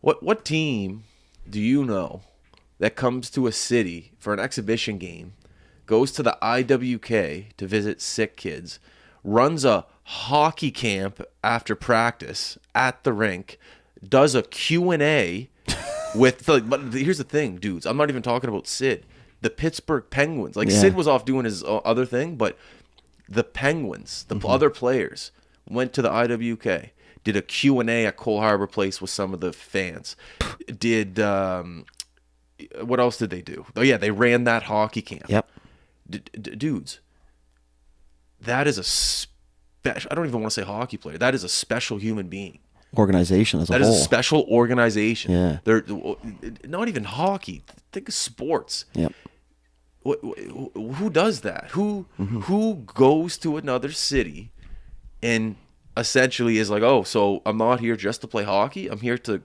What team do you know that comes to a city for an exhibition game, goes to the IWK to visit sick kids, runs a hockey camp after practice at the rink, does a Q&A with but here's the thing, dudes. I'm not even talking about Sid. The Pittsburgh Penguins. Like, Sid was off doing his other thing, but the Penguins, the other players, went to the IWK, did a Q&A at Cole Harbor Place with some of the fans. Did what else did they do? Oh yeah, they ran that hockey camp. Yep. Dudes, that is a special. I don't even want to say hockey player. That is a special human being. Organization as a whole. That is a special organization. Yeah. They're not even hockey. Think of sports. Yep. Who does that? Who goes to another city and essentially is like, oh, so I'm not here just to play hockey. I'm here to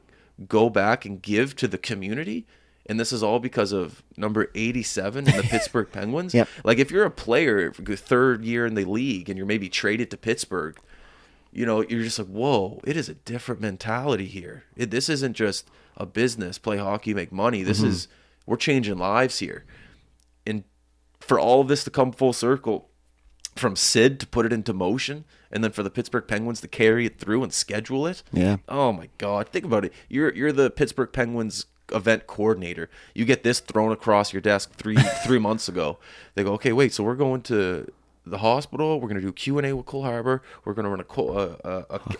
go back and give to the community. And this is all because of number 87 in the Pittsburgh Penguins. Yep. Like, if you're a player, third year in the league, and you're maybe traded to Pittsburgh, you know, you're just like, whoa, it is a different mentality here. This isn't just a business, play hockey, make money. This is, we're changing lives here. And for all of this to come full circle, from Sid to put it into motion, and then for the Pittsburgh Penguins to carry it through and schedule it. Yeah. Oh my God. Think about it. You're the Pittsburgh Penguins event coordinator. You get this thrown across your desk three months ago. They go, okay, wait, so we're going to the hospital. We're going to do Q&A with Cole Harbor. We're going to run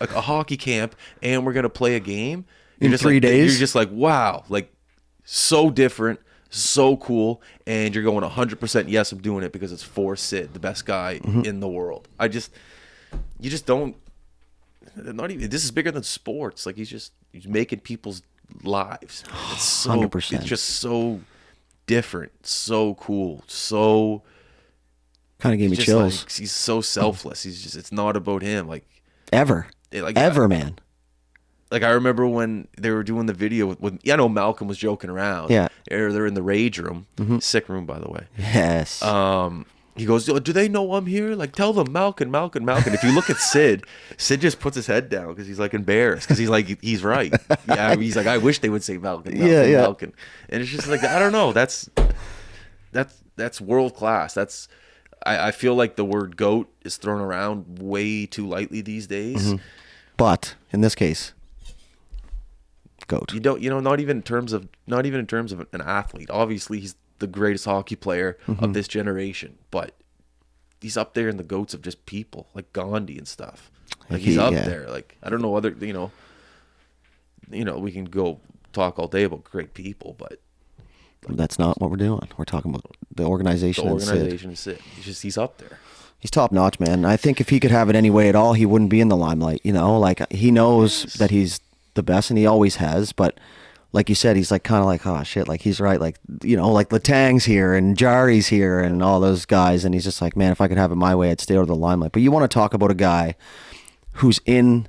a hockey camp, and we're going to play a game. In 3 days? You're just like, wow, like, so different, so cool, and you're going 100% yes, I'm doing it because it's for Sid, the best guy in the world. You just don't, not even, this is bigger than sports. Like, he's making people's lives. It's so, 100%. It's just so different, so cool, so kind of gave me chills. Like, he's so selfless. It's not about him. Like, Ever, man. Like, I remember when they were doing the video with I know Malcolm was joking around. Yeah. They're in the rage room, sick room, by the way. Yes. He goes, do they know I'm here? Like, tell them Malcolm. If you look at Sid just puts his head down because he's like embarrassed because he's like, he's right. Yeah, he's like, I wish they would say Malcolm. Malcolm. And it's just like, I don't know. That's world class. I feel like the word GOAT is thrown around way too lightly these days. But in this case, GOAT. Not even in terms of an athlete. Obviously, he's the greatest hockey player of this generation, but he's up there in the GOATs of just people, like Gandhi and stuff. Like, he's up there. Like, I don't know other, we can go talk all day about great people, but that's not what we're doing. We're talking about the organization. The organization is Sid. He's up there. He's top notch, man. I think if he could have it any way at all, he wouldn't be in the limelight. Like, he knows that he's the best, and he always has. But like you said, he's like kind of like, oh shit, like he's right. Like, like Letang's here and Jari's here and all those guys, and he's just like, man, if I could have it my way, I'd stay out of the limelight. But you want to talk about a guy who's in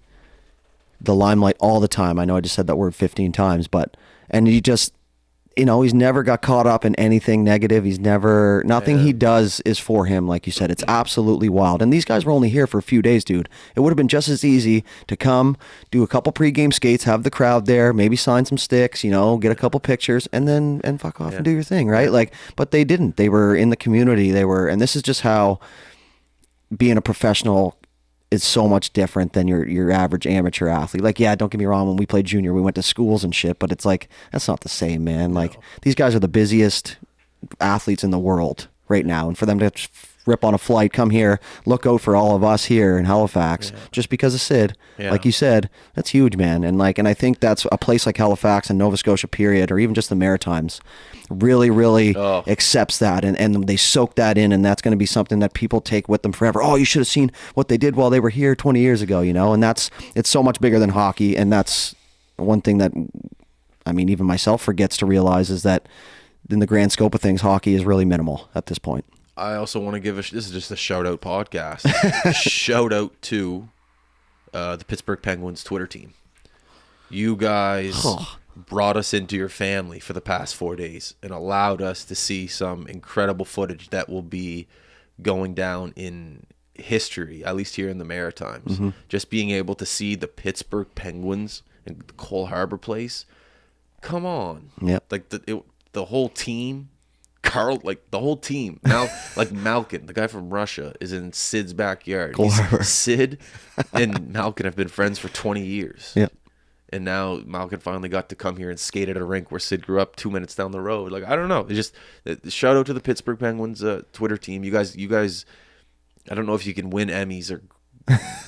the limelight all the time. I know I just said that word 15 times, and he just, he's never got caught up in anything negative. Nothing he does is for him. Like you said, it's absolutely wild. And these guys were only here for a few days, dude. It would have been just as easy to come, do a couple pregame skates, have the crowd there, maybe sign some sticks, get a couple pictures, and fuck off and do your thing, right? Like, but they didn't. They were in the community. And this is just how being a professional is so much different than your average amateur athlete. Like, yeah, don't get me wrong, when we played junior, we went to schools and shit, but it's like, that's not the same, man. Like, these guys are the busiest athletes in the world right now, and for them to rip on a flight, come here, look out for all of us here in Halifax, just because of Sid, like you said, that's huge, man. And I think that's a place like Halifax and Nova Scotia period, or even just the Maritimes, really accepts that, and they soak that in, and that's going to be something that people take with them forever. Oh, you should have seen what they did while they were here 20 years ago, and it's so much bigger than hockey. And that's one thing that, even myself forgets to realize, is that in the grand scope of things, hockey is really minimal at this point. I also want to give this is just a shout out podcast. Shout out to the Pittsburgh Penguins Twitter team. You guys brought us into your family for the past 4 days and allowed us to see some incredible footage that will be going down in history, at least here in the Maritimes. Just being able to see the Pittsburgh Penguins and the Cole Harbor place. Come on. Yep. Like the whole team, the whole team. Like Malkin, the guy from Russia, is in Sid's backyard. Cole Harbor. Sid and Malkin have been friends for 20 years. Yep. And now Malkin finally got to come here and skate at a rink where Sid grew up 2 minutes down the road. Like, I don't know. It's just shout out to the Pittsburgh Penguins Twitter team. You guys, I don't know if you can win Emmys or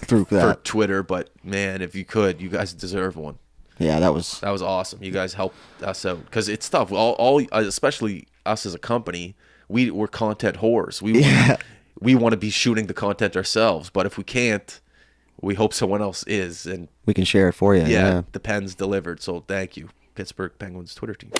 Through for that. Twitter, but man, if you could, you guys deserve one. Yeah, that was Awesome. You guys helped us out because it's tough. All especially us as a company, we're content whores. We want to be shooting the content ourselves, but if we can't, we hope someone else is. And we can share it for you. yeah, the pen's delivered. So thank you, Pittsburgh Penguins Twitter team.